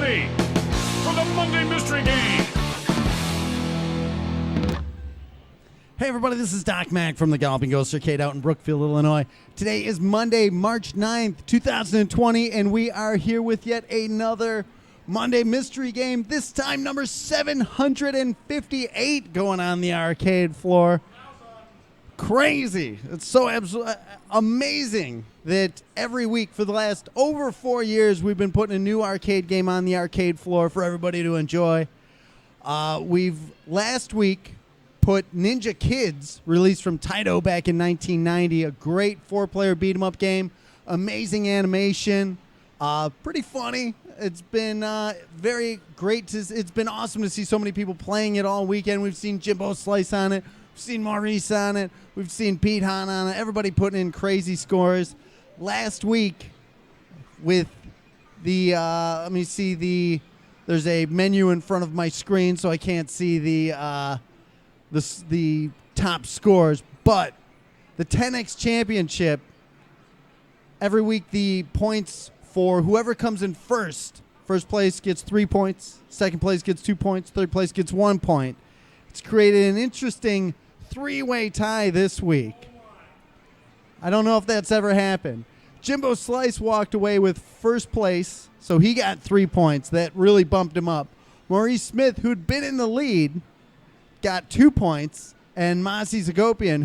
ready for the Monday Mystery Game. Hey everybody, this is Doc Mack from the Galloping Ghost Arcade out in Brookfield, Illinois. Today is Monday, March 9th, 2020, and we are here with yet another Monday Mystery Game, this time number 758 going on the arcade floor. Crazy. It's so absolutely amazing that every week for the last over 4 years we've been putting a new arcade game on the arcade floor for everybody to enjoy. We've last week put Ninja Kids, released from Taito back in 1990, a great four-player beat-em-up game, amazing animation, pretty funny. It's been very great. It's been awesome to see so many people playing it all weekend. We've seen Jimbo Slice on it. We've seen Maurice on it. We've seen Pete Hahn on it. Everybody putting in crazy scores. Last week with the, let me see there's a menu in front of my screen, so I can't see the top scores. But the 10X Championship, every week the points for whoever comes in first place gets 3 points, second place gets 2 points, third place gets 1 point. It's created an interesting three-way tie this week. I don't know if that's ever happened. Jimbo Slice walked away with first place, so he got 3 points. That really bumped him up. Maurice Smith, who'd been in the lead, got 2 points, and Masi Zagopian,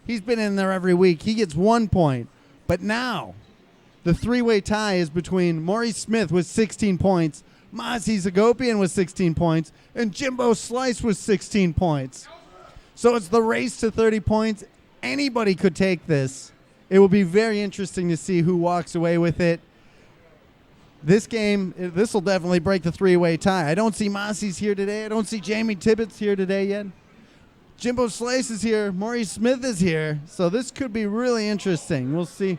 he's been in there every week, he gets 1 point. But now the three-way tie is between Maurice Smith with 16 points, Masi Zagopian with 16 points, and Jimbo Slice with 16 points. So it's the race to 30 points. Anybody could take this. It will be very interesting to see who walks away with it. This game, this will definitely break the three-way tie. I don't see Masi's here today. I don't see Jamie Tippett's here today yet. Jimbo Slice is here. Maurice Smith is here. So this could be really interesting. We'll see.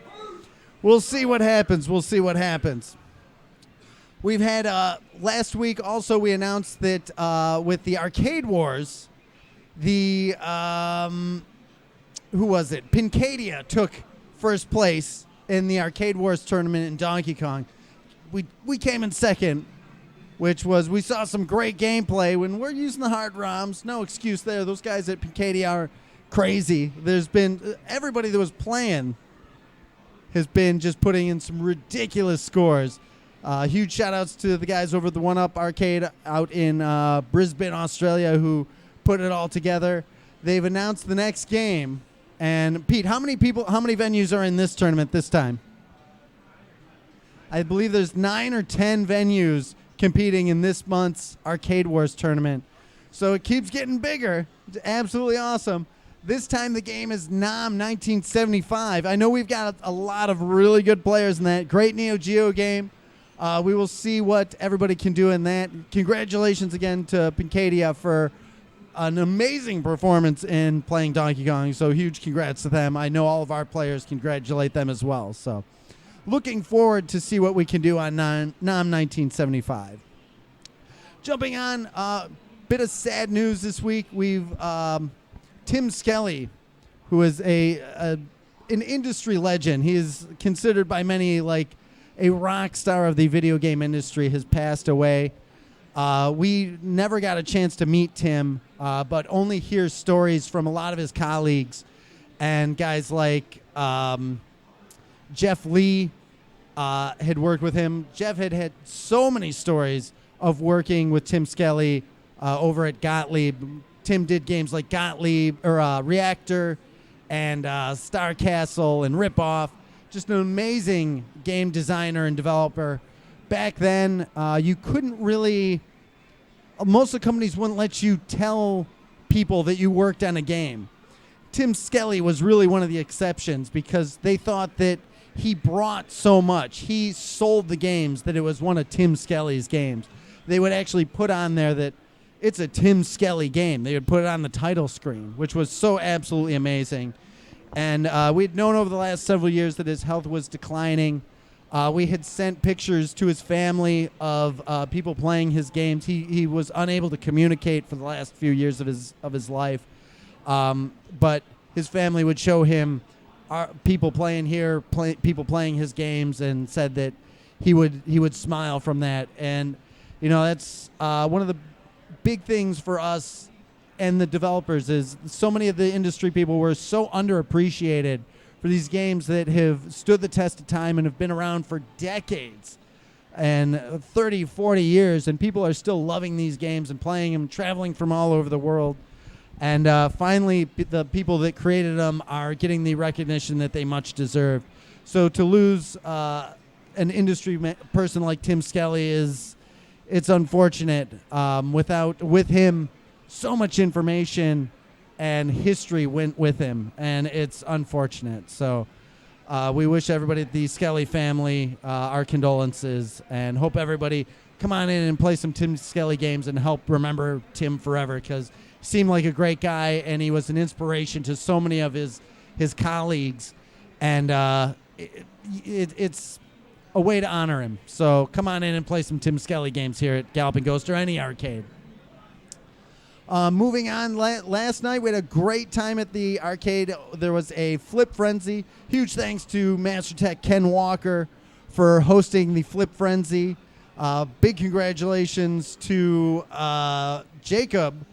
We'll see what happens. We'll see what happens. We've had, last week also we announced that with the Arcade Wars, the, who was it? Pincadia took first place in the Arcade Wars tournament in Donkey Kong. We came in second, which was, we saw some great gameplay when we're using the hard ROMs. No excuse there. Those guys at Pincadia are crazy. There's been, everybody that was playing has been just putting in some ridiculous scores. Huge shout outs to the guys over at the 1UP Arcade out in Brisbane, Australia, who put it all together. They've announced the next game. And Pete, how many venues are in this tournament this time? I believe there's 9 or 10 venues competing in this month's Arcade Wars tournament. So it keeps getting bigger. It's absolutely awesome. This time the game is NAM 1975. I know we've got a lot of really good players in that. Great Neo Geo game. We will see what everybody can do in that. Congratulations again to Pincadia for an amazing performance in playing Donkey Kong. So huge congrats to them. I know all of our players congratulate them as well. So looking forward to see what we can do on NAM 1975. Jumping on a bit of sad news this week. We've Tim Skelly, who is an industry legend. He is considered by many like a rock star of the video game industry, has passed away. We never got a chance to meet Tim, but only hear stories from a lot of his colleagues and guys like Jeff Lee had worked with him. Jeff had so many stories of working with Tim Skelly over at Gottlieb. Tim did games like Gottlieb or Reactor and Star Castle and Rip Off. Just an amazing game designer and developer. Back then, you couldn't really, most of the companies wouldn't let you tell people that you worked on a game. Tim Skelly was really one of the exceptions because they thought that he brought so much. He sold the games that it was one of Tim Skelly's games. They would actually put on there that it's a Tim Skelly game. They would put it on the title screen, which was so absolutely amazing. And we'd known over the last several years that his health was declining. We had sent pictures to his family of people playing his games. He was unable to communicate for the last few years of his life. But his family would show him people playing here, people playing his games, and said that he would smile from that. And that's one of the big things for us and the developers is so many of the industry people were so underappreciated for these games that have stood the test of time and have been around for decades and 30, 40 years, and people are still loving these games and playing them, traveling from all over the world. And finally, the people that created them are getting the recognition that they much deserve. So to lose an industry person like Tim Skelly it's unfortunate. With him, so much information and history went with him, and it's unfortunate. So we wish everybody at the Skelly family our condolences, and hope everybody come on in and play some Tim Skelly games and help remember Tim forever, because he seemed like a great guy, and he was an inspiration to so many of his colleagues, and it's a way to honor him. So come on in and play some Tim Skelly games here at Galloping Ghost or any arcade. Moving on, last night we had a great time at the arcade. There was a Flip Frenzy. Huge thanks to Master Tech Ken Walker for hosting the Flip Frenzy. Big congratulations to Jacob,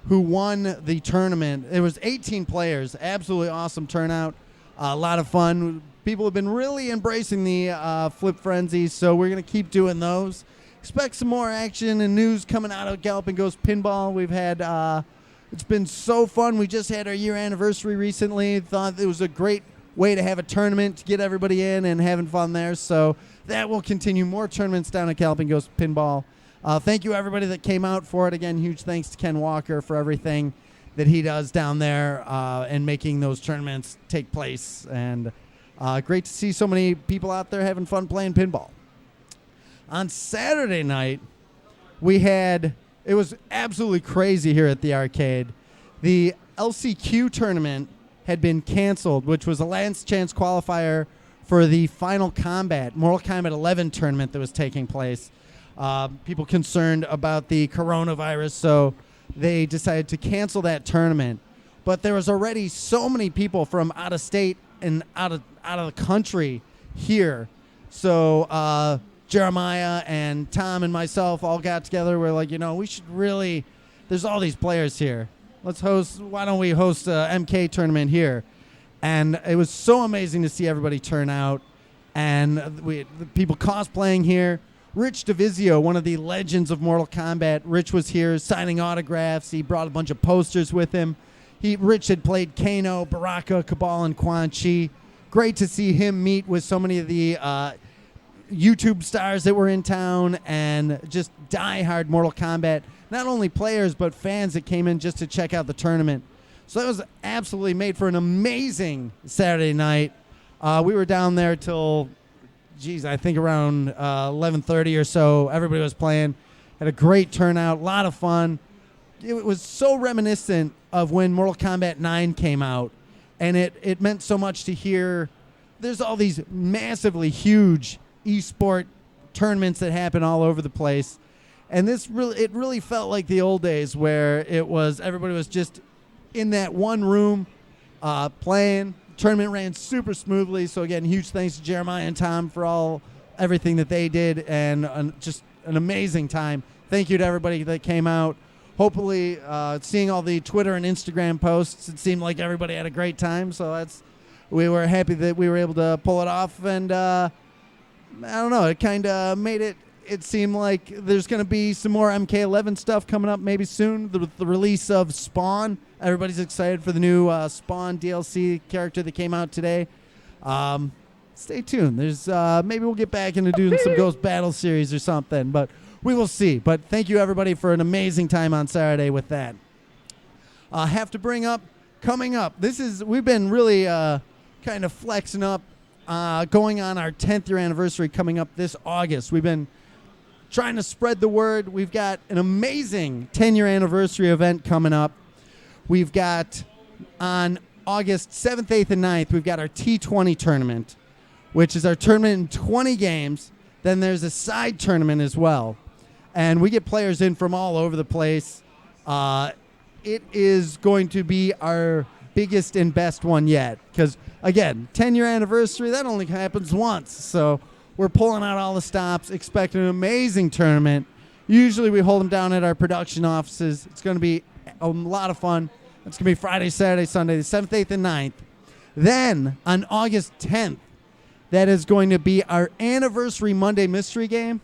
who won the tournament. It was 18 players. Absolutely awesome turnout. A lot of fun. People have been really embracing the Flip Frenzy, so we're going to keep doing those. Expect some more action and news coming out of Galloping Ghost Pinball. We've had, it's been so fun. We just had our year anniversary recently. Thought it was a great way to have a tournament to get everybody in and having fun there. So that will continue. More tournaments down at Galloping Ghost Pinball. Thank you, everybody that came out for it. Again, huge thanks to Ken Walker for everything that he does down there and making those tournaments take place. And great to see so many people out there having fun playing pinball. On Saturday night, it was absolutely crazy here at the arcade. The LCQ tournament had been canceled, which was a last chance qualifier for the Final Combat, Mortal Kombat 11 tournament that was taking place. People concerned about the coronavirus, so they decided to cancel that tournament. But there was already so many people from out of state and out of the country here. So Jeremiah and Tom and myself all got together. We're like, we should really, there's all these players here. Why don't we host a MK tournament here? And it was so amazing to see everybody turn out. And the people cosplaying here. Rich DeVizio, one of the legends of Mortal Kombat. Rich was here signing autographs. He brought a bunch of posters with him. Rich had played Kano, Baraka, Cabal, and Quan Chi. Great to see him meet with so many of the YouTube stars that were in town, and just die-hard Mortal Kombat, not only players but fans that came in just to check out the tournament. So that was absolutely made for an amazing Saturday night. We were down there till, I think around 11:30 or so. Everybody was playing. Had a great turnout, a lot of fun. It was so reminiscent of when Mortal Kombat 9 came out, and it meant so much to hear. There's all these massively huge esport tournaments that happen all over the place, and it really felt like the old days where everybody was just in that one room playing. Tournament ran super smoothly. So again, huge thanks to Jeremiah and Tom for everything that they did, and just an amazing time. Thank you to everybody that came out. Hopefully, seeing all the Twitter and Instagram posts, it seemed like everybody had a great time. So we were happy that we were able to pull it off, and I don't know, it kind of made it seem like there's going to be some more MK11 stuff coming up maybe soon. The release of Spawn. Everybody's excited for the new Spawn DLC character that came out today. Stay tuned. There's maybe we'll get back into doing some Ghost Battle series or something, but we will see. But thank you, everybody, for an amazing time on Saturday with that. Have to bring up, coming up, we've been really kind of flexing up, going on our 10th year anniversary coming up this August. We've been trying to spread the word. We've got an amazing 10-year anniversary event coming up. We've got on August 7th, 8th, and 9th, we've got our T20 tournament, which is our tournament in 20 games. Then there's a side tournament as well. And we get players in from all over the place. It is going to be our biggest and best one yet. Because, again, 10-year anniversary, that only happens once. So We're pulling out all the stops, expecting an amazing tournament. Usually we hold them down at our production offices. It's going to be a lot of fun. It's going to be Friday, Saturday, Sunday, the 7th, 8th, and 9th. Then on August 10th, that is going to be our anniversary Monday mystery game.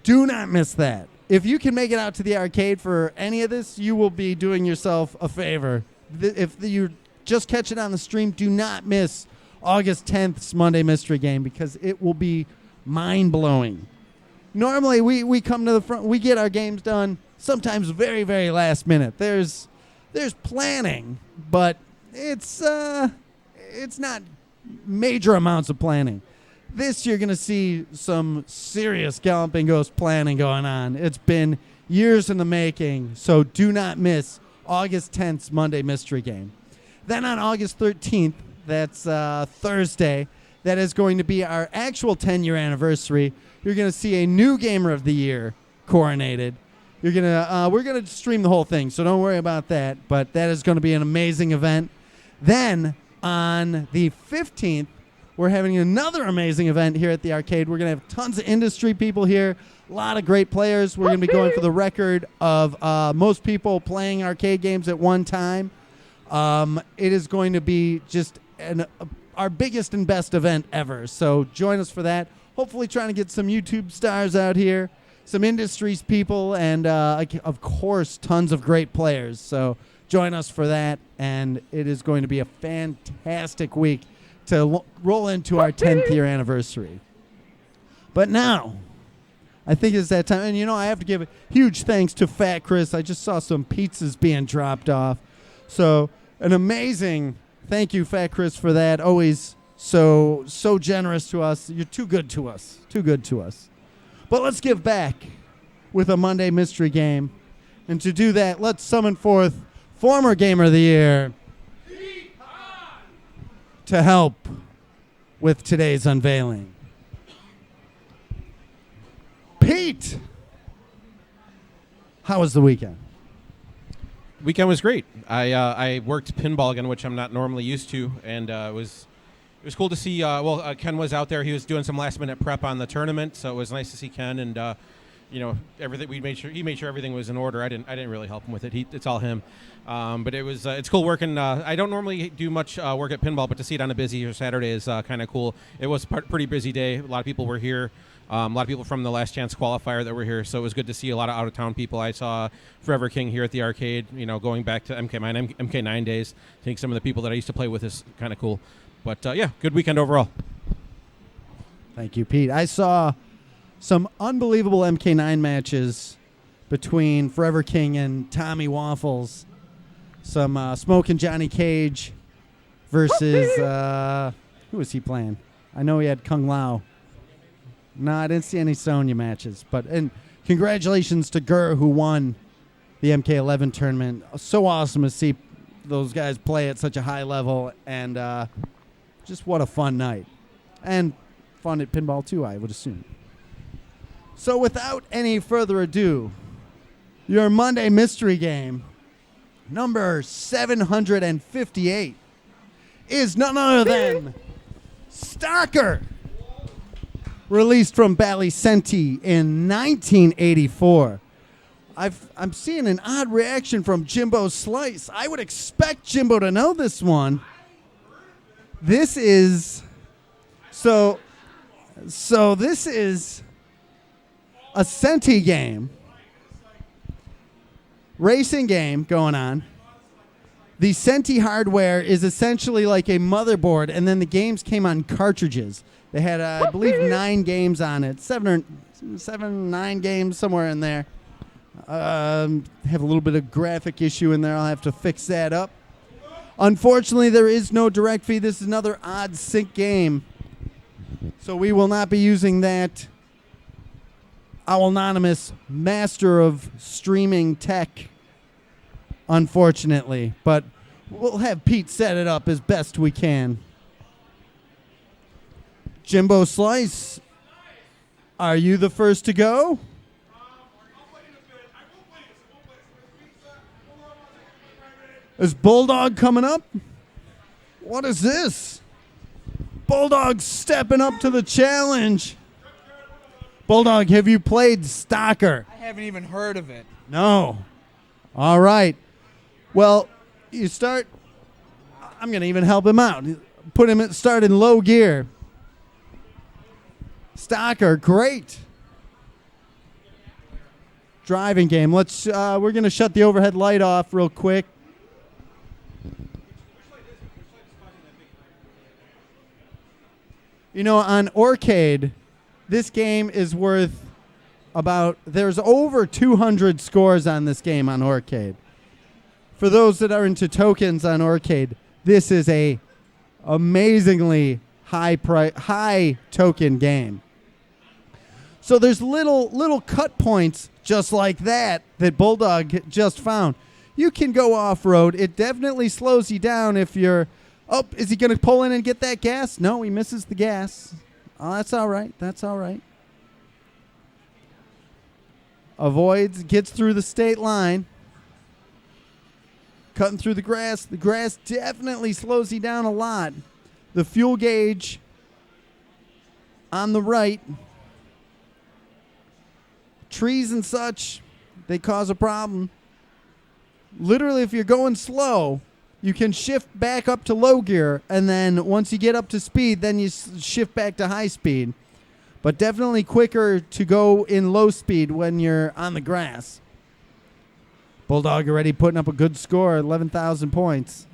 Do not miss that. If you can make it out to the arcade for any of this, you will be doing yourself a favor. If you just catch it on the stream, do not miss August 10th's Monday mystery game because it will be mind-blowing. Normally, we come to the front, we get our games done sometimes very, very last minute. There's planning, but it's not major amounts of planning. This you're going to see some serious Galloping Ghost planning going on. It's been years in the making, so do not miss August 10th's Monday mystery game. Then on August 13th, that's Thursday, that is going to be our actual 10-year anniversary. You're going to see a new Gamer of the Year coronated. We're gonna stream the whole thing, so don't worry about that. But that is going to be an amazing event. Then on the 15th, we're having another amazing event here at the arcade. We're going to have tons of industry people here, a lot of great players. We're going to be going for the record of most people playing arcade games at one time. It is going to be just our biggest and best event ever. So join us for that. Hopefully trying to get some YouTube stars out here, some industries people, and of course, tons of great players. So join us for that, and it is going to be a fantastic week to roll into our 10th year anniversary. But now, I think it's that time. And, I have to give a huge thanks to Fat Chris. I just saw some pizzas being dropped off. So an amazing thank you, Fat Chris, for that. Always so generous to us. You're too good to us. Too good to us. But let's give back with a Monday mystery game. And to do that, let's summon forth former Gamer of the Year to help with today's unveiling. Pete, how was the weekend? Weekend was great. I worked pinball again, which I'm not normally used to, and it was cool to see. Ken was out there. He was doing some last minute prep on the tournament, so it was nice to see Ken. And everything he made sure everything was in order. I didn't really help him with it. It's all him. But it's cool working. I don't normally do much work at pinball, but to see it on a busy Saturday is kind of cool. It was a pretty busy day. A lot of people were here. A lot of people from the Last Chance qualifier that were here, so it was good to see a lot of out-of-town people. I saw Forever King here at the arcade, going back to MK9 days. I think some of the people that I used to play with is kind of cool. But, good weekend overall. Thank you, Pete. I saw some unbelievable MK9 matches between Forever King and Tommy Waffles. Some Smoke and Johnny Cage versus, who was he playing? I know he had Kung Lao. No, I didn't see any Sonya matches. And congratulations to Gurr, who won the MK11 tournament. So awesome to see those guys play at such a high level. And just what a fun night. And fun at pinball, too, I would assume. So without any further ado, your Monday mystery game, number 758, is none other than Stalker. Released from Bally Senti in 1984. I'm seeing an odd reaction from Jimbo Slice. I would expect Jimbo to know this one. This is so this is a Senti game. Racing game going on. The Senti hardware is essentially like a motherboard, and then the games came on cartridges. They had, I believe, 9 games on it. 9 games, somewhere in there. Have a little bit of graphic issue in there. I'll have to fix that up. Unfortunately, there is no direct feed. This is another odd sync game. So we will not be using that. Owl Anonymous, master of streaming tech, unfortunately. But we'll have Pete set it up as best we can. Jimbo Slice, are you the first to go? Is Bulldog coming up? What is this? Bulldog stepping up to the challenge. Bulldog, have you played Stalker? I haven't even heard of it. No. All right. Well, you start. I'm going to even help him out. Start in low gear. Stalker, great driving game. We're going to shut the overhead light off real quick. You know, on Arcade, this game is worth there's over 200 scores on this game on Arcade. For those that are into tokens on Arcade, this is a amazingly high token game. So there's little cut points just like that Bulldog just found. You can go off-road. It definitely slows you down if you're... Oh, is he going to pull in and get that gas? No, he misses the gas. Oh, that's all right. That's all right. Avoids, gets through the state line. Cutting through the grass. The grass definitely slows you down a lot. The fuel gauge on the right. Trees and such, they cause a problem. Literally, if you're going slow, you can shift back up to low gear, and then once you get up to speed, then you shift back to high speed. But definitely quicker to go in low speed when you're on the grass. Bulldog already putting up a good score, 11,000 points.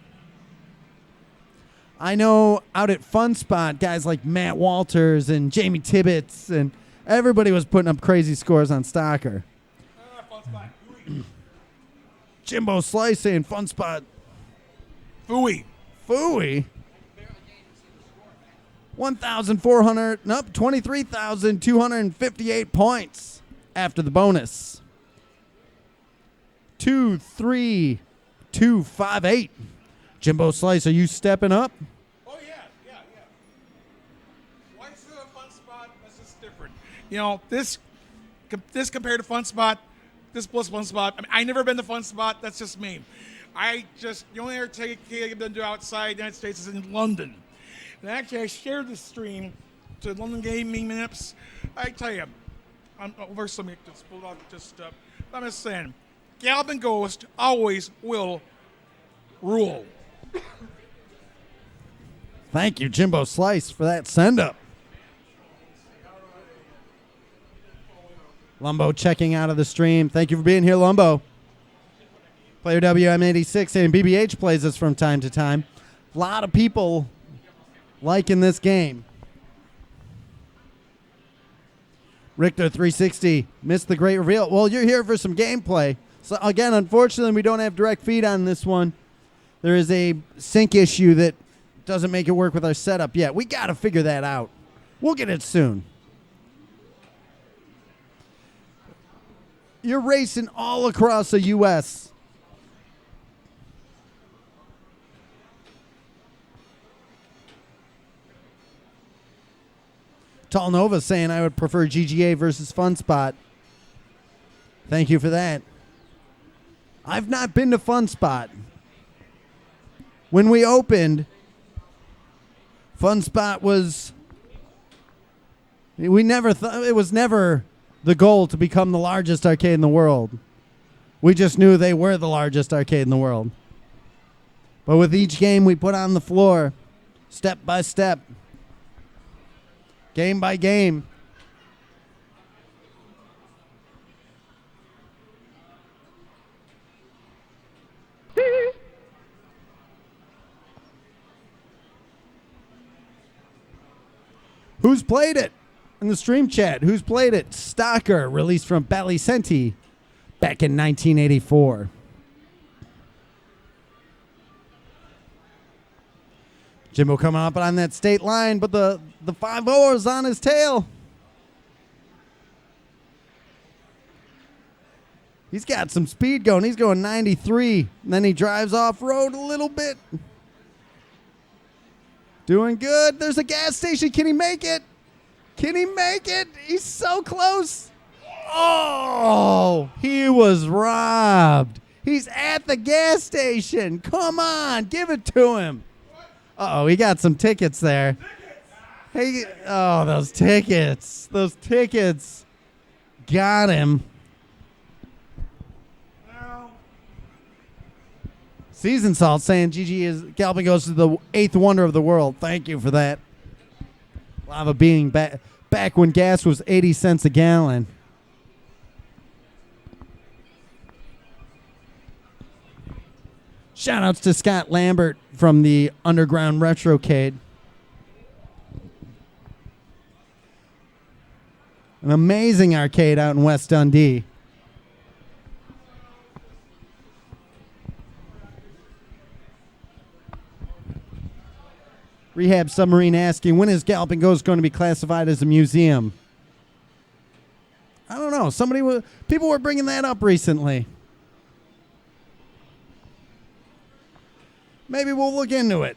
I know out at Fun Spot, guys like Matt Walters and Jamie Tibbetts, and everybody was putting up crazy scores on Stalker. Fun Spot. Jimbo Slice saying Fun Spot. Fooey. 23,258 points after the bonus. 23258. Jimbo Slice, are you stepping up? Oh, yeah. Why is it a Fun Spot? That's just different. You know, this compared to Fun Spot, this plus Fun Spot. I mean, I've never been to Fun Spot. That's just me. The only arcade I've been to outside the United States is in London. And actually, I shared this stream to London Gaming Minutes. I tell you, I'm over some just pulled out I'm just saying, Galvin Ghost always will rule. Thank you, Jimbo Slice, for that send-up. Lumbo checking out of the stream. Thank you for being here, Lumbo. Player WM86 and BBH plays us from time to time. A lot of people liking this game. Richter 360 missed the great reveal. Well, you're here for some gameplay. So again, unfortunately, we don't have direct feed on this one. There is a sync issue that doesn't make it work with our setup yet. We got to figure that out. We'll get it soon. You're racing all across the U.S. Tall Nova saying I would prefer GGA versus Fun Spot. Thank you for that. I've not been to Fun Spot. When we opened, Fun Spot was... We never thought... It was never the goal to become the largest arcade in the world. We just knew they were the largest arcade in the world. But with each game we put on the floor, step by step, game by game, who's played it? In the stream chat, who's played it? Stalker, released from Balicenti back in 1984. Jimbo coming up on that state line, but the 5-0 is on his tail. He's got some speed going. He's going 93, and then he drives off-road a little bit. Doing good. There's a gas station. Can he make it? Can he make it? He's so close. Oh, he was robbed. He's at the gas station. Come on, give it to him. Uh-oh, he got some tickets there. Hey, oh, those tickets. Those tickets. Got him. Well, Season Salt saying GG is Galloping Ghost is the 8th wonder of the world. Thank you for that. Lava being back when gas was 80 cents a gallon. Shoutouts to Scott Lambert from the Underground Retrocade. An amazing arcade out in West Dundee. Rehab Submarine asking, when is Galloping Ghost going to be classified as a museum? I don't know. People were bringing that up recently. Maybe we'll look into it.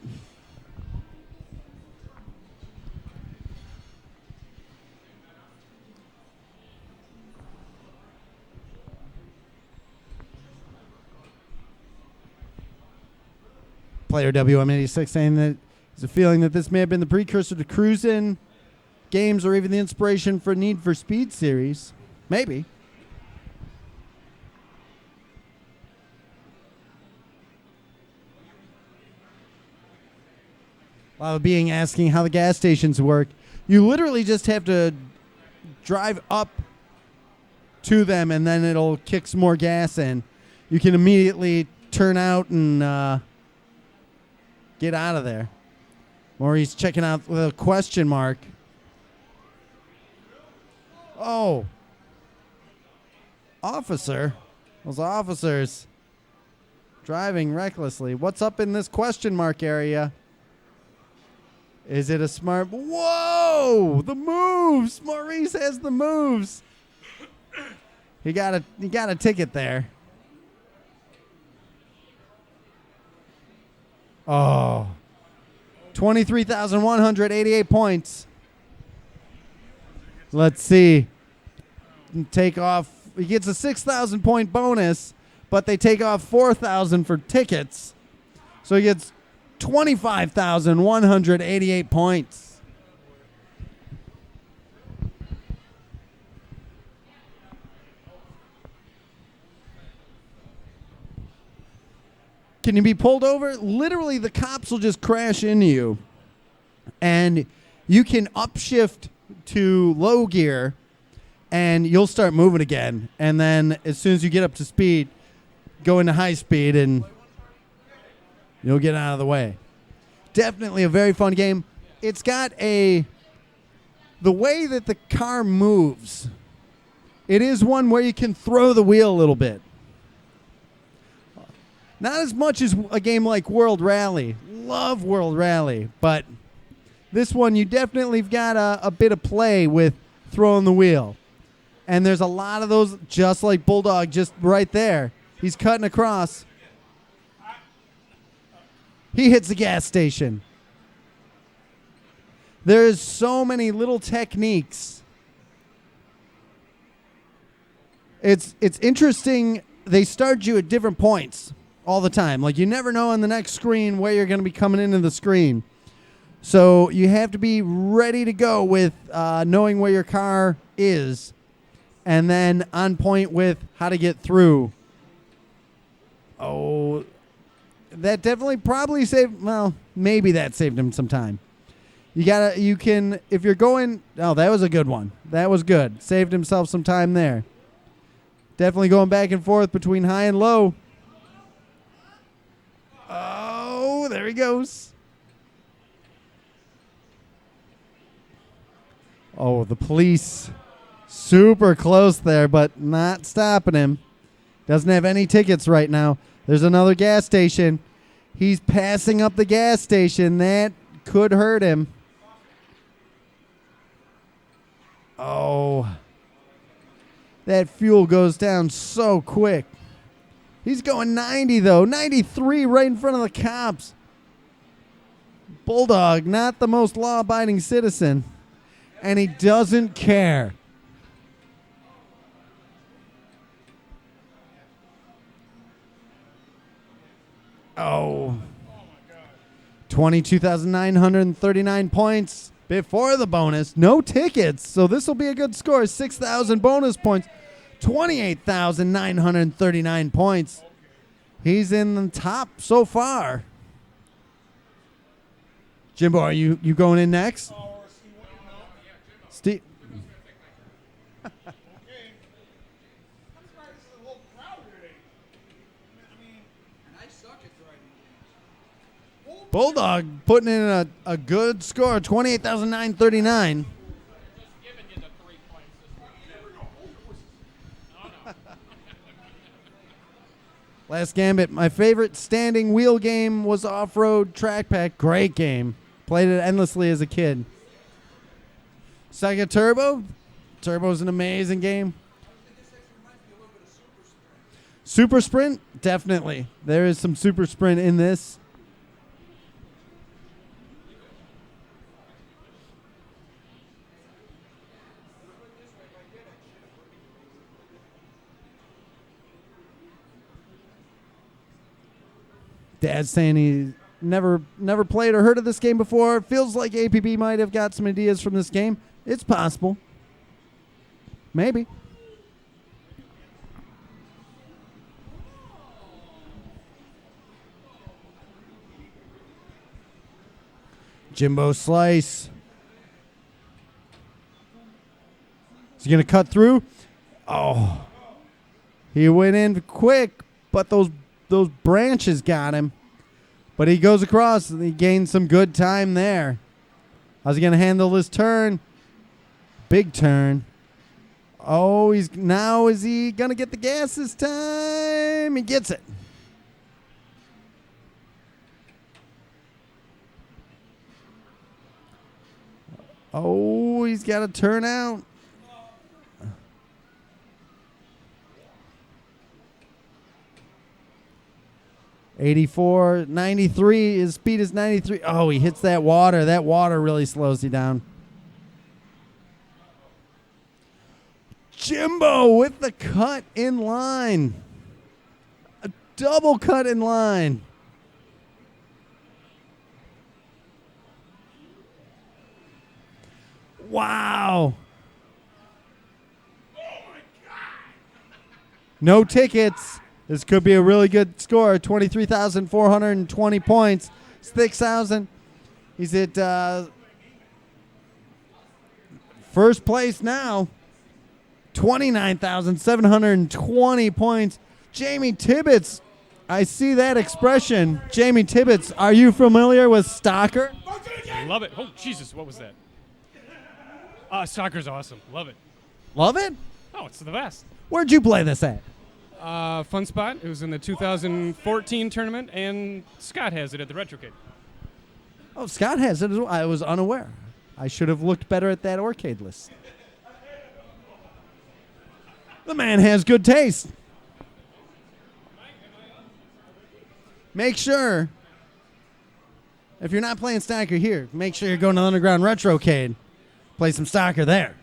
Player WM86 saying that there's a feeling that this may have been the precursor to Cruisin' games or even the inspiration for Need for Speed series. Maybe. Lava Being asking how the gas stations work. You literally just have to drive up to them and then it'll kick some more gas in. You can immediately turn out and get out of there. Maurice checking out with a question mark. Oh. Officer. Those officers driving recklessly. What's up in this question mark area? Is it a smart... Whoa! The moves! Maurice has the moves. He got a ticket there. Oh. 23,188 points. Let's see. Take off. He gets a 6,000 point bonus, but they take off 4,000 for tickets. So he gets 25,188 points. Can you be pulled over? Literally, the cops will just crash into you. And you can upshift to low gear, and you'll start moving again. And then as soon as you get up to speed, go into high speed, and you'll get out of the way. Definitely a very fun game. It's got the way that the car moves, it is one where you can throw the wheel a little bit. Not as much as a game like World Rally. Love World Rally. But this one, you definitely got a bit of play with throwing the wheel. And there's a lot of those, just like Bulldog, just right there. He's cutting across. He hits the gas station. There's so many little techniques. It's interesting. They start you at different points all the time. Like, you never know on the next screen where you're going to be coming into the screen. So you have to be ready to go with knowing where your car is, and then on point with how to get through. Oh, that definitely probably saved, well, maybe that saved him some time. You can, if you're going, oh, that was a good one. That was good. Saved himself some time there. Definitely going back and forth between high and low. Oh, there he goes. Oh, the police super close there, but not stopping him. Doesn't have any tickets right now. There's another gas station. He's passing up the gas station. That could hurt him. Oh. That fuel goes down so quick. He's going 90, though. 93 right in front of the cops. Bulldog, not the most law-abiding citizen. And he doesn't care. Oh. 22,939 points. before the bonus. No tickets, so this will be a good score. 6,000 bonus points, 28,939 points. He's in the top so far. Jimbo, are you going in next? Steve. Bulldog putting in a good score, 28,939. Last gambit. My favorite standing wheel game was Off-Road Track Pack. Great game. Played it endlessly as a kid. Sega Turbo. Turbo's an amazing game. Super Sprint? Definitely. There is some Super Sprint in this. Dad's saying he never played or heard of this game before. Feels like APB might have got some ideas from this game. It's possible. Maybe. Jimbo Slice. Is he going to cut through? Oh. He went in quick, but those branches got him. But he goes across and he gains some good time there. How's he going to handle this turn? Big turn. Oh, is he going to get the gas this time? He gets it. Oh, he's got to turn out. .84, 93. His speed is 93. Oh, he hits that water. That water really slows you down. Jimbo with the cut in line. A double cut in line. Wow. Oh my God. No tickets. This could be a really good score. 23,420 points. 6,000. He's at first place now. 29,720 points. Jamie Tibbetts. I see that expression. Jamie Tibbetts, are you familiar with Stalker? Love it. Oh, Jesus, what was that? Soccer's awesome. Love it. Love it? Oh, it's the best. Where'd you play this at? Fun spot. It was in the 2014 tournament, and Scott has it at the Retrocade. Oh, Scott has it as well. I was unaware. I should have looked better at that arcade list. The man has good taste. Make sure, if you're not playing Stalker here, make sure you're going to Underground Retrocade. Play some Stalker there.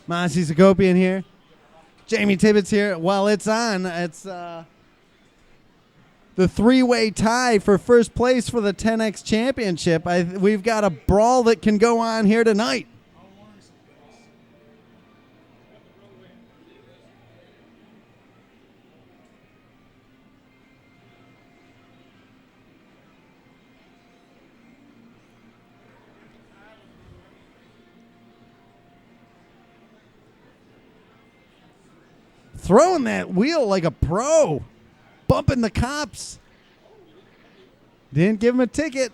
Mossy Zagopian here. Jamie Tibbetts here. While it's on, it's the three-way tie for first place for the 10X Championship. We've got a brawl that can go on here tonight. Throwing that wheel like a pro. Bumping the cops. Didn't give him a ticket.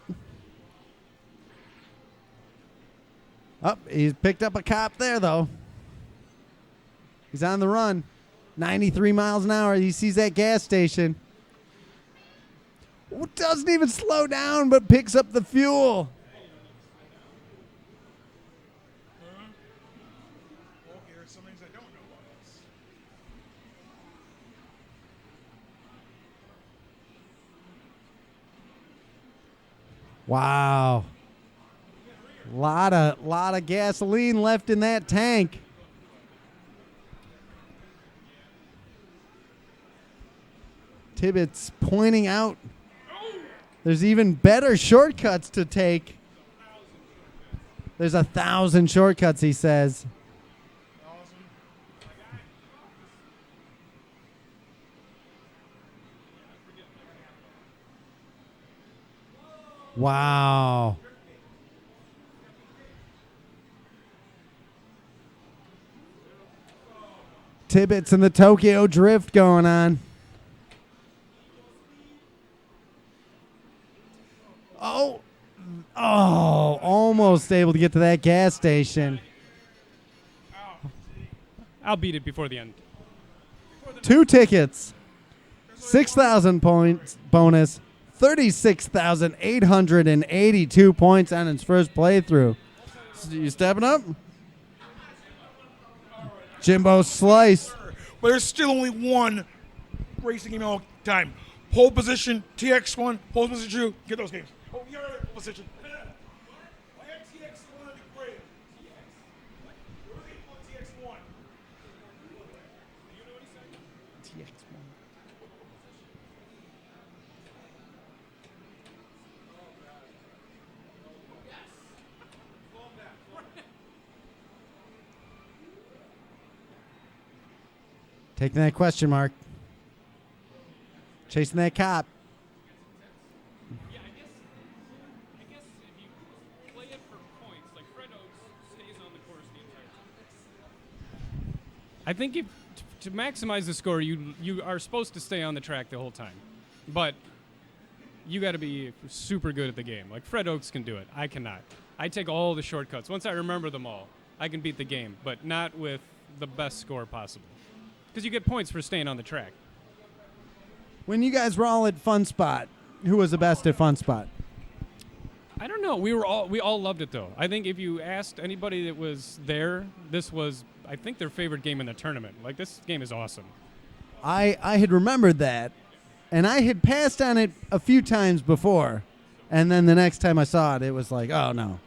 Oh, he's picked up a cop there, though. He's on the run. 93 miles an hour. He sees that gas station. Doesn't even slow down, but picks up the fuel. Wow. Lot of gasoline left in that tank. Tibbetts pointing out there's even better shortcuts to take. There's 1,000 shortcuts, he says. Wow. Tibbets and the Tokyo Drift going on. Oh, almost able to get to that gas station. I'll beat it before the end. 2 tickets, 6,000 points bonus, 36,882 points on his first playthrough. You stepping up? Jimbo Slice. But there's still only one racing game all the time. Pole position, TX1, pole position 2, get those games. Oh, you're in pole position. Why had TX1 be great? TX1. Taking that question mark. Chasing that cop. Yeah, I guess if you play it for points, like Fred Oaks stays on the course the entire time. I think if, to maximize the score, you are supposed to stay on the track the whole time, but you got to be super good at the game. Like Fred Oaks can do it. I cannot. I take all the shortcuts. Once I remember them all, I can beat the game, but not with the best score possible. Because you get points for staying on the track. When you guys were all at Fun Spot, who was the best at Fun Spot? I don't know. We all loved it though. I think if you asked anybody that was there, this was, I think, their favorite game in the tournament. Like, this game is awesome. I had remembered that, and I had passed on it a few times before, and then the next time I saw it, it was like, oh no,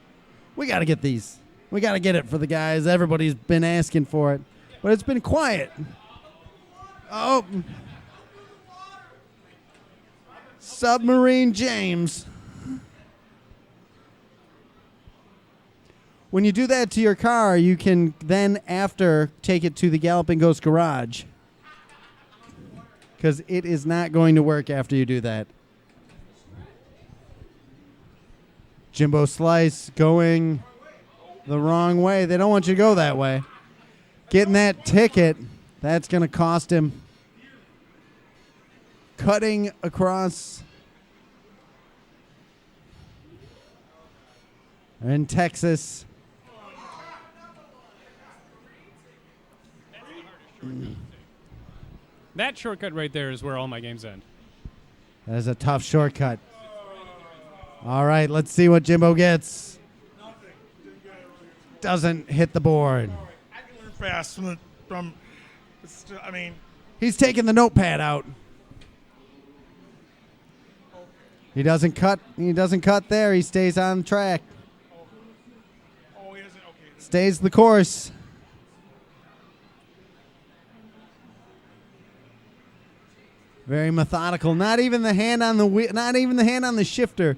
we got to get these. We got to get it for the guys. Everybody's been asking for it, but it's been quiet. Oh. Submarine James. When you do that to your car, you can then, after, take it to the Galloping Ghost garage. Because it is not going to work after you do that. Jimbo Slice going the wrong way. They don't want you to go that way. Getting that ticket, that's going to cost him. Cutting across in Texas. That shortcut right there is where all my games end. That is a tough shortcut. All right, let's see what Jimbo gets. Doesn't hit the board. I can learn fast from I mean, He's taking the notepad out. He doesn't cut. He doesn't cut there. He stays on track. oh, he doesn't. Okay. Stays the course. Very methodical. Not even the hand on the not even the hand on the shifter.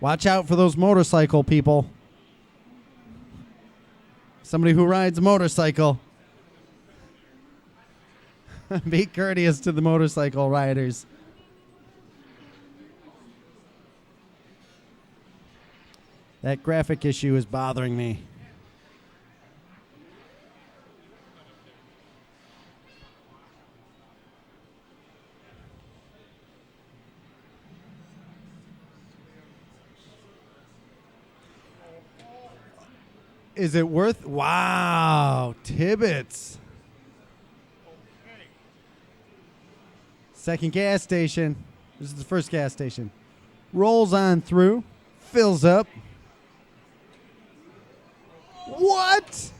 Watch out for those motorcycle people. Somebody who rides a motorcycle. Be courteous to the motorcycle riders. That graphic issue is bothering me. Is it worth? Wow, Tibbets. Second gas station. This is the first gas station. Rolls on through. Fills up. What?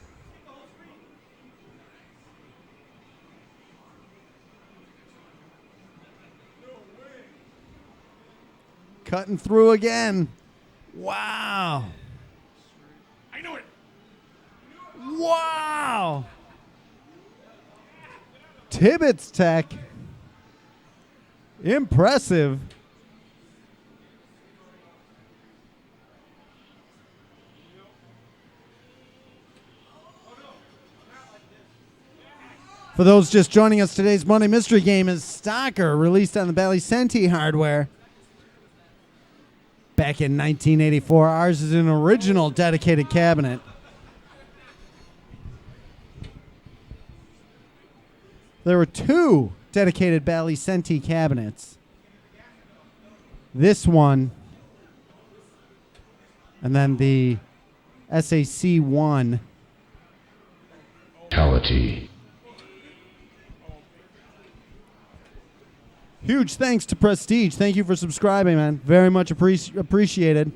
Cutting through again. Wow. I knew it. Wow. Tibbets Tech. Impressive. For those just joining us, today's Monday Mystery Game is Stalker, released on the Bally Senti hardware back in 1984. Ours is an original dedicated cabinet. There were 2 dedicated Bally Senti cabinets. This one, and then the SAC-1. Fatality. Huge thanks to Prestige. Thank you for subscribing, man. Very much appreciated.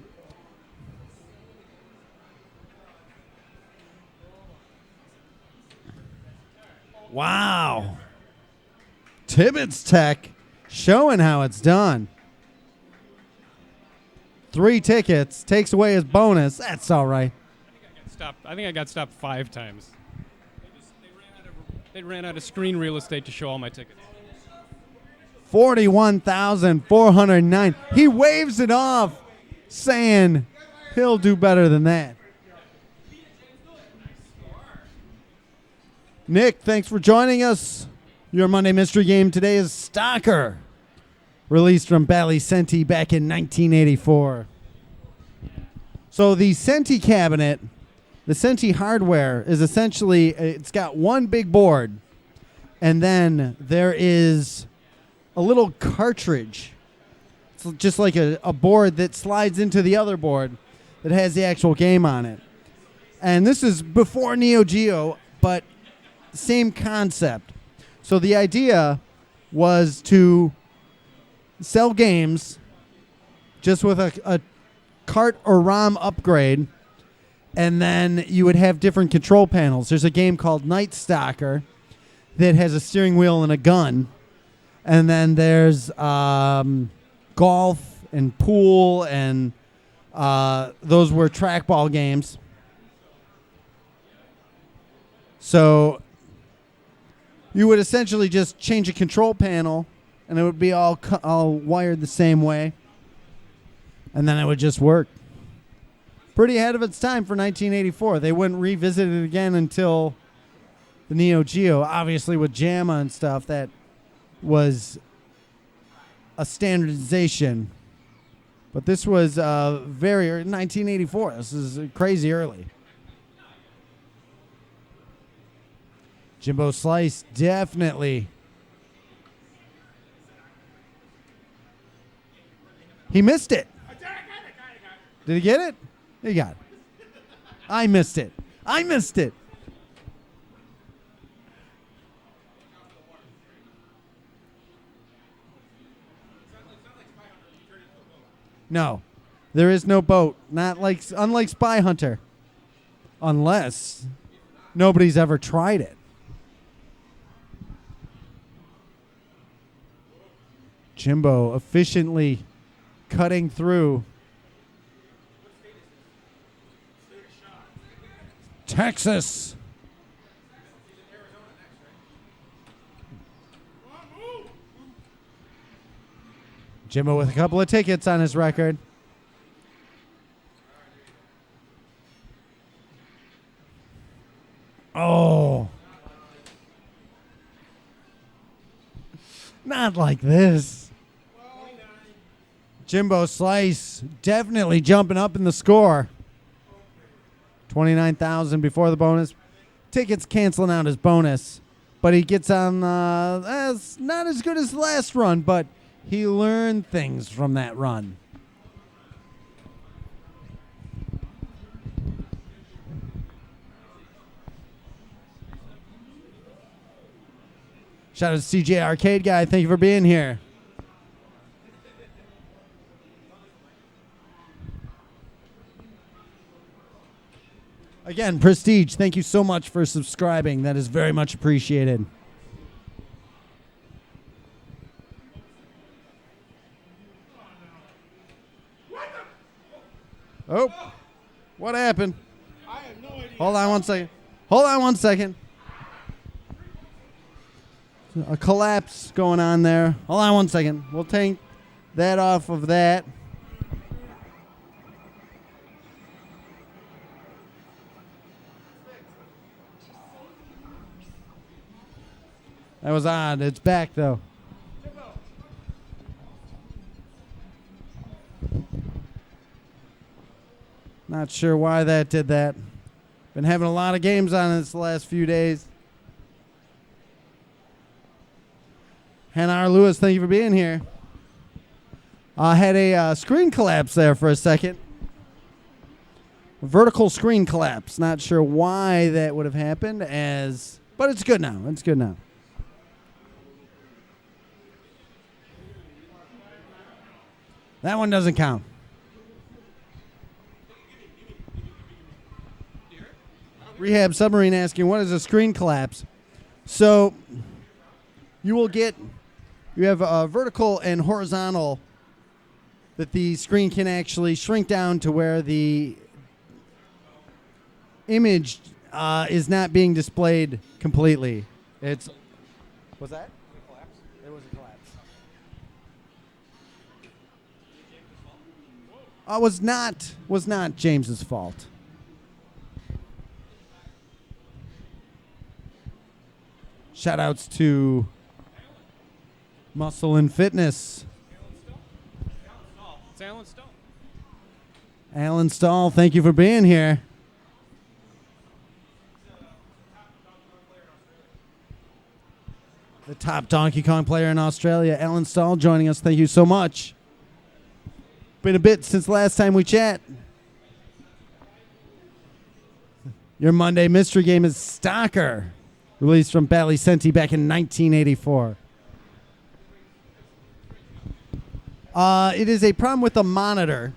Wow. Tibbetts Tech showing how it's done. 3 tickets, takes away his bonus. That's all right. I think I got stopped 5 times. They ran out of screen real estate to show all my tickets. 41,409. He waves it off, saying he'll do better than that. Nick, thanks for joining us. Your Monday Mystery Game today is Stalker, released from Bally Senti back in 1984. So the Senti cabinet, the Senti hardware, is essentially, it's got one big board, and then there is a little cartridge. It's just like a board that slides into the other board that has the actual game on it. And this is before Neo Geo, but same concept. So the idea was to sell games just with a cart or ROM upgrade, and then you would have different control panels. There's a game called Night Stalker that has a steering wheel and a gun. And then there's golf and pool, and those were trackball games. So you would essentially just change a control panel, and it would be all wired the same way, and then it would just work. Pretty ahead of its time for 1984. They wouldn't revisit it again until the Neo Geo, obviously with JAMA and stuff. That was a standardization, but this was very early, 1984. This is crazy early. Jimbo Slice, definitely. He missed it. Did he get it? He got it. I missed it. I missed it. No, there is no boat. Unlike Spy Hunter, unless nobody's ever tried it. Jimbo efficiently cutting through. Texas. Jimbo with a couple of tickets on his record. Oh. Not like this. Jimbo Slice definitely jumping up in the score. 29,000 before the bonus. Tickets canceling out his bonus. But he gets on, not as good as the last run, but he learned things from that run. Shout out to CJ Arcade Guy. Thank you for being here. Again, Prestige, thank you so much for subscribing. That is very much appreciated. Oh, what happened? I have no idea. Hold on one second. Hold on one second. a collapse going on there. Hold on one second. We'll take that off of that. That was odd. It's back, though. Not sure why that did that. Been having a lot of games on this the last few days. Hannah R. Lewis, thank you for being here. I had a screen collapse there for a second. Vertical screen collapse. Not sure why that would have happened, but it's good now. It's good now. That one doesn't count. Rehab Submarine asking, what is a screen collapse? So you have a vertical and horizontal that the screen can actually shrink down to where the image is not being displayed completely. Was that? It was a collapse. Was not James's fault. Shout outs to Muscle and Fitness. It's Alan Stahl. Alan Stahl, thank you for being here. The top Donkey Kong player in Australia, Alan Stahl, joining us. Thank you so much. Been a bit since last time we chat. Your Monday mystery game is Stalker, released from Bally Senti back in 1984. It is a problem with the monitor.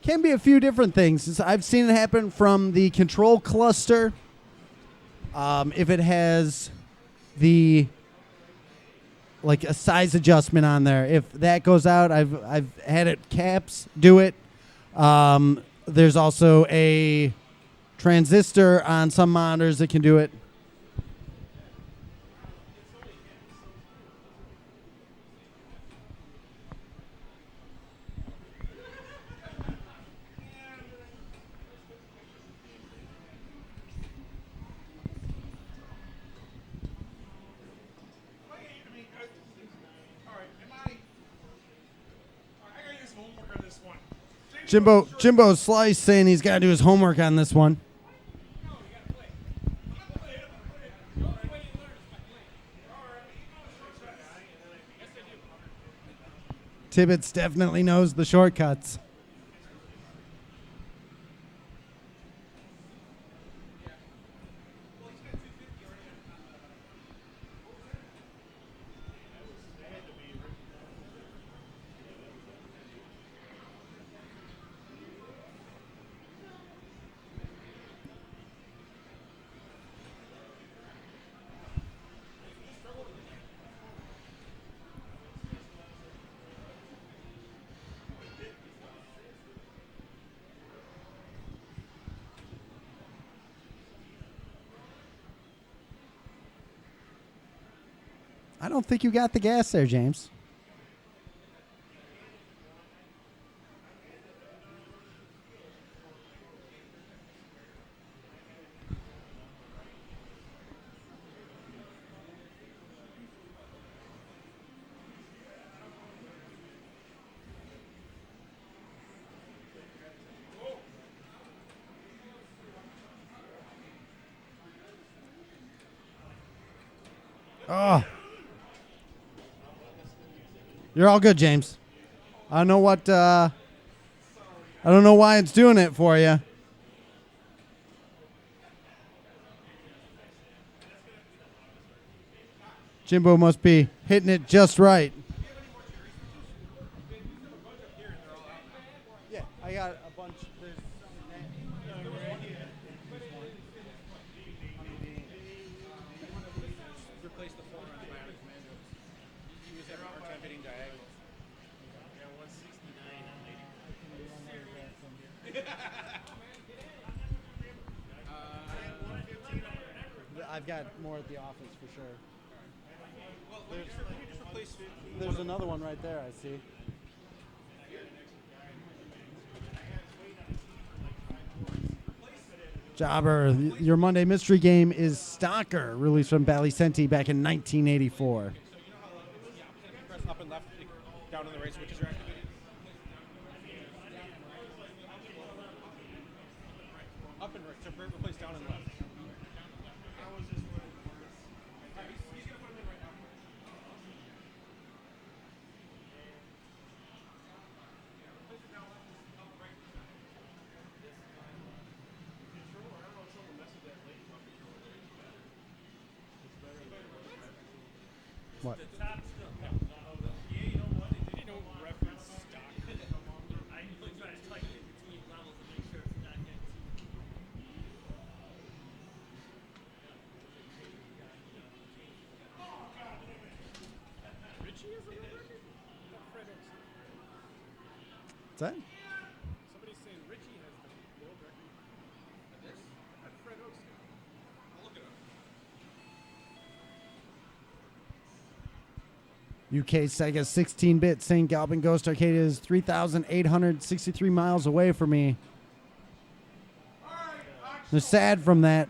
Can be a few different things. I've seen it happen from the control cluster. If it has like a size adjustment on there, if that goes out, I've had it caps do it. There's also a transistor on some monitors that can do it. Jimbo Slice saying he's got to do his homework on this one. Tibbetts definitely knows the shortcuts. I don't think you got the gas there, James. Oh. You're all good, James. I don't know why it's doing it for you. Jimbo must be hitting it just right. Yeah, I got a bunch. I've got more at the office for sure. Well, let me just replace. There's another one right there, I see. Jobber, your Monday mystery game is Stalker, released from Balicenti back in 1984. Press up and left, down in the right switches are activated. Up and right, so replace down and left. What? What's that? Somebody's saying Richie has the world record. At Fred Oaks. I'll look it UK up. Sega 16-bit St. Galvin Ghost Arcade is 3,863 miles away from me. They're sad from that.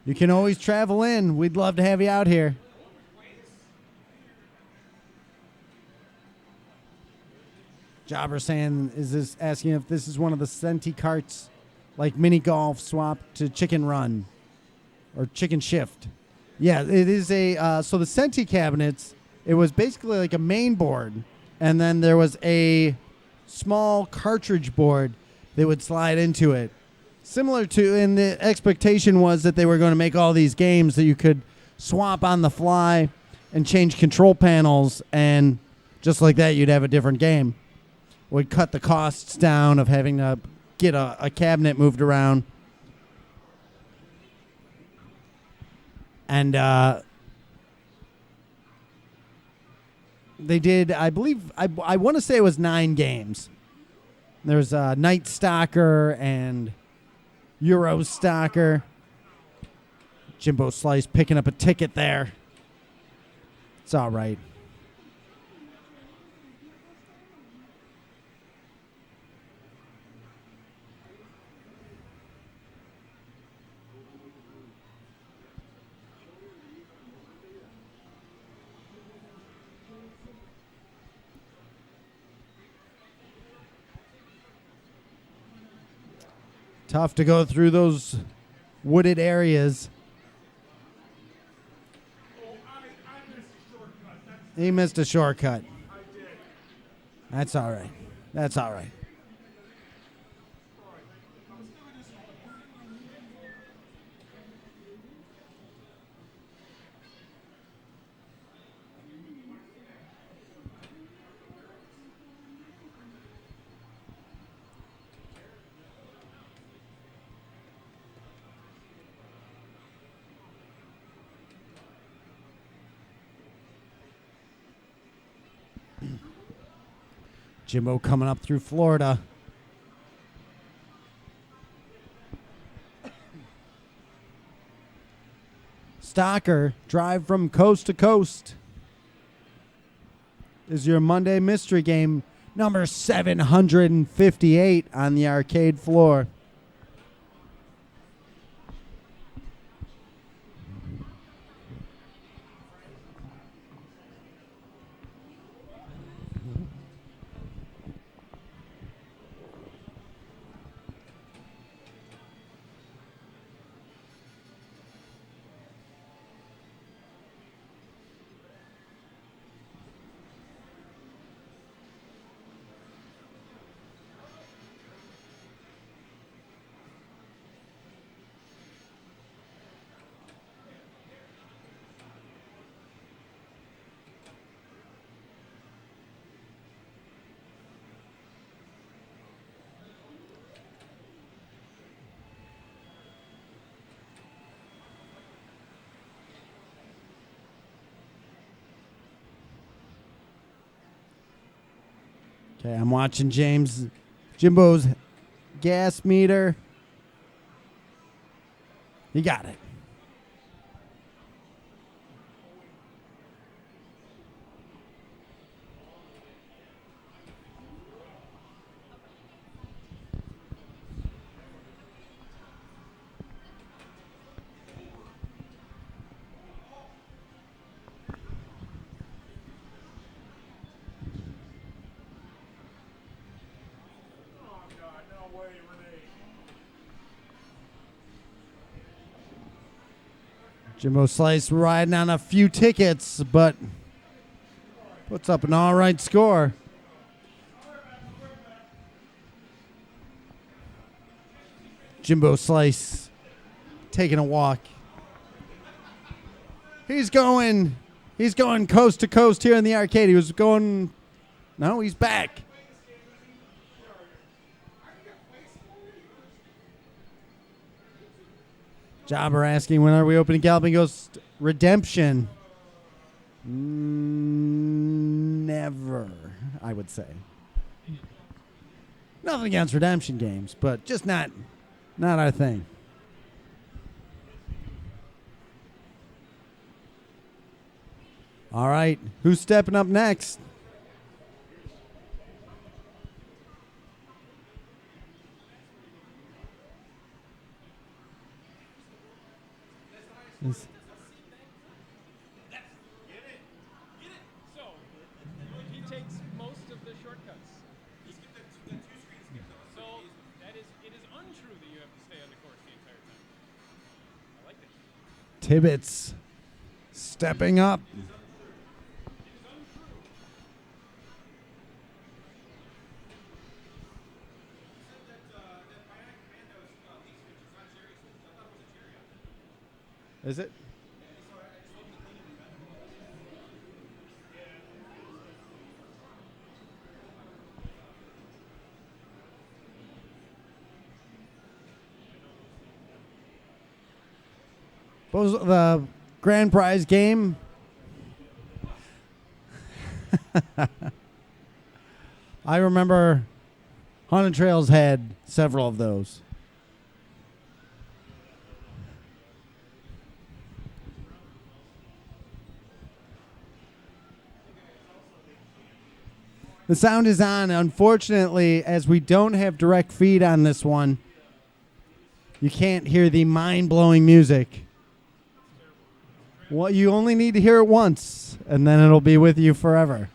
You can always travel in. We'd love to have you out here. Jobber saying, is this asking if this is one of the Senti carts, like mini golf swapped to Chicken Run or Chicken Shift? Yeah, it is a. So the Senti cabinets, it was basically like a main board, and then there was a small cartridge board that would slide into it. Similar to, and the expectation was that they were going to make all these games that you could swap on the fly and change control panels, and just like that, you'd have a different game. Would cut the costs down of having to get a cabinet moved around. And they did, I believe, I want to say it was 9 games. There's Night Stalker and Euro Stalker. Jimbo Slice picking up a ticket there. It's all right. Tough to go through those wooded areas. He missed a shortcut. That's all right. That's all right. Jimbo coming up through Florida. Stalker, Drive from Coast to Coast, is your Monday mystery game number 758 on the arcade floor. Okay, I'm watching Jimbo's gas meter. You got it. Jimbo Slice riding on a few tickets, but puts up an all right score. Jimbo Slice taking a walk. He's going coast to coast here in the arcade. He was going, no, he's back. Jobber asking, when are we opening Galloping Ghost Redemption? Never, I would say. Nothing against Redemption games, but just not our thing. All right, who's stepping up next? So, he takes most of the shortcuts. So, it is untrue that you have to stay on the course the entire time. I like it. Tibbetts stepping up. Is it? The grand prize game. I remember Haunted Trails had several of those. The sound is on. Unfortunately, as we don't have direct feed on this one, you can't hear the mind-blowing music. Well, you only need to hear it once, and then it'll be with you forever.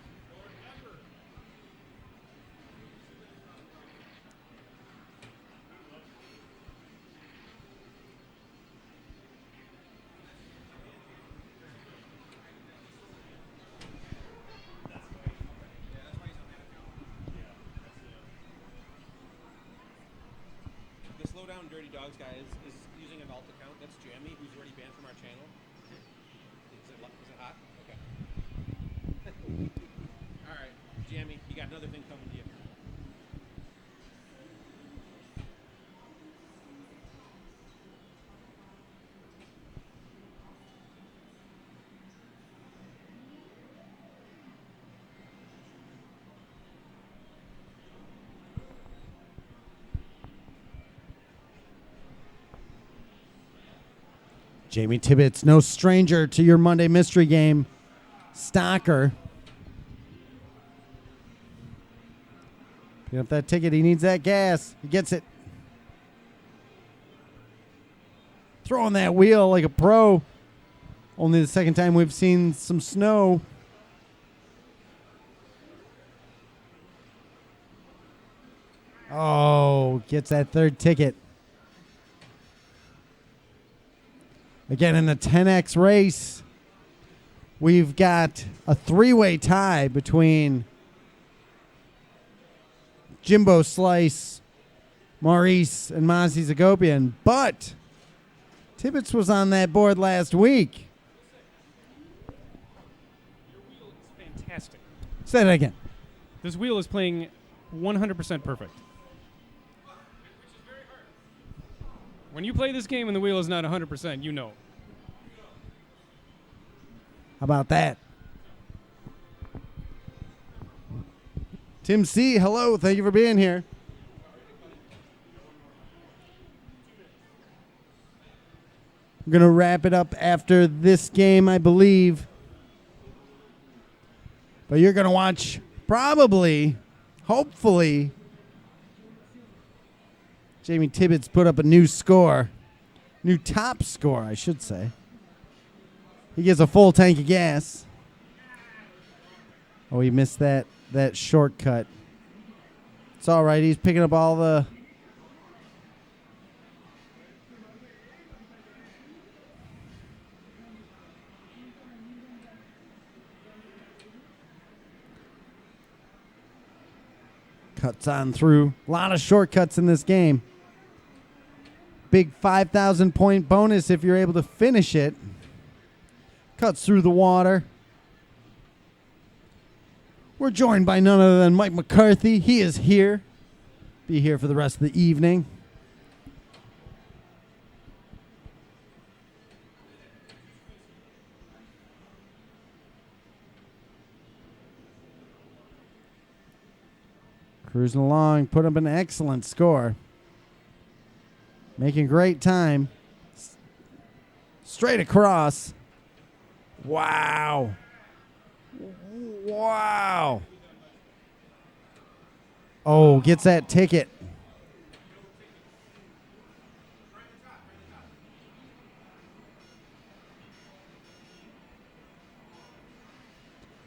The Slow Down Dirty Dogs guy is using an alt account. That's Jammy, who's already banned from our channel. Is it hot? Okay. All right, Jammy, you got another thing coming to you. Jamie Tibbetts, no stranger to your Monday mystery game. Stalker. Pick up that ticket. He needs that gas. He gets it. Throwing that wheel like a pro. Only the second time we've seen some snow. Oh, gets that third ticket. Again, in the 10X race, we've got a three-way tie between Jimbo Slice, Maurice, and Mozzie Zagopian. But Tibbetts was on that board last week. Your wheel is fantastic. Say that again. This wheel is playing 100% perfect. When you play this game and the wheel is not 100%, you know. How about that? Tim C., hello. Thank you for being here. We're going to wrap it up after this game, I believe. But you're going to watch probably, hopefully, Jamie Tibbetts put up a new score. New top score, I should say. He gets a full tank of gas. Oh, he missed that shortcut. It's all right. He's picking up all the... Cuts on through. A lot of shortcuts in this game. Big 5,000 point bonus if you're able to finish it. Cuts through the water. We're joined by none other than Mike McCarthy. He is here. Be here for the rest of the evening. Cruising along, put up an excellent score. Making great time. Straight across. Wow. Wow. Oh, gets that ticket.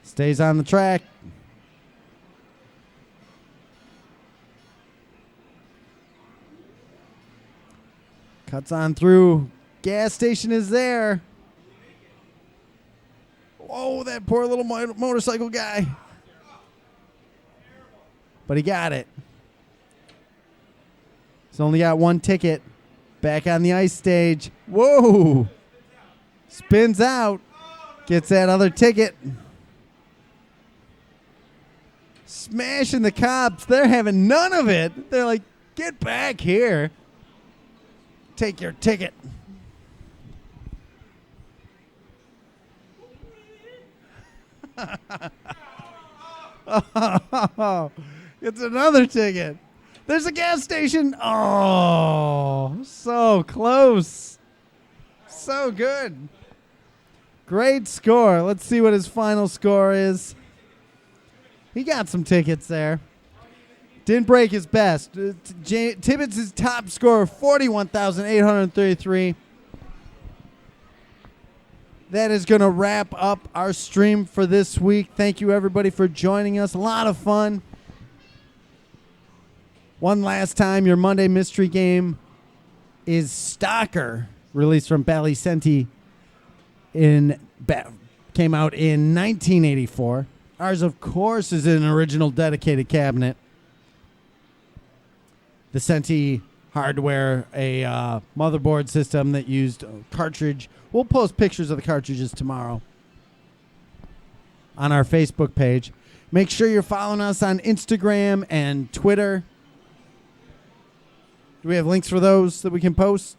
Stays on the track. Cuts on through. Gas station is there. Oh, that poor little motorcycle guy. But he got it. He's only got one ticket. Back on the ice stage. Whoa. Spins out. Gets that other ticket. Smashing the cops. They're having none of it. They're like, get back here. Take your ticket. Oh, it's another ticket. There's a gas station. Oh, so close. So good. Great score. Let's see what his final score is. He got some tickets there. Didn't break his best. Tibbetts' top score, 41,833. That is going to wrap up our stream for this week. Thank you, everybody, for joining us. A lot of fun. One last time, your Monday mystery game is Stalker, released from Bally Senti. Came out in 1984. Ours, of course, is an original dedicated cabinet. The Senti hardware, a motherboard system that used a cartridge. We'll post pictures of the cartridges tomorrow on our Facebook page. Make sure you're following us on Instagram and Twitter. Do we have links for those that we can post?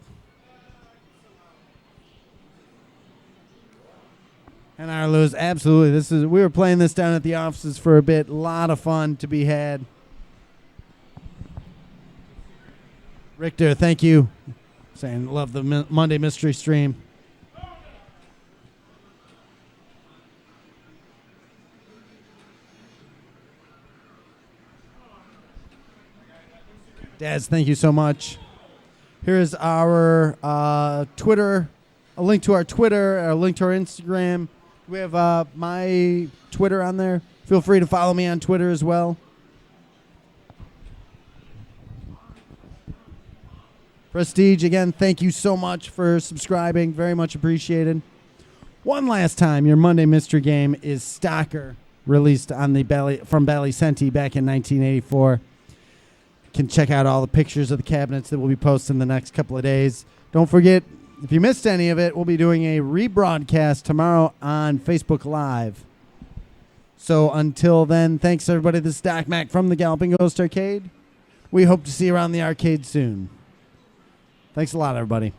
And our Lewis, absolutely. We were playing this down at the offices for a bit. A lot of fun to be had. Richter, thank you. Saying love the Monday mystery stream. Daz, thank you so much. Here's our Twitter, a link to our Twitter, a link to our Instagram. We have my Twitter on there. Feel free to follow me on Twitter as well. Prestige, again, thank you so much for subscribing. Very much appreciated. One last time, your Monday mystery game is Stalker, released on the from Bally Senti back in 1984. You can check out all the pictures of the cabinets that we'll be posting the next couple of days. Don't forget, if you missed any of it, we'll be doing a rebroadcast tomorrow on Facebook Live. So until then, thanks everybody. This is Doc Mac from the Galloping Ghost Arcade. We hope to see you around the arcade soon. Thanks a lot, everybody.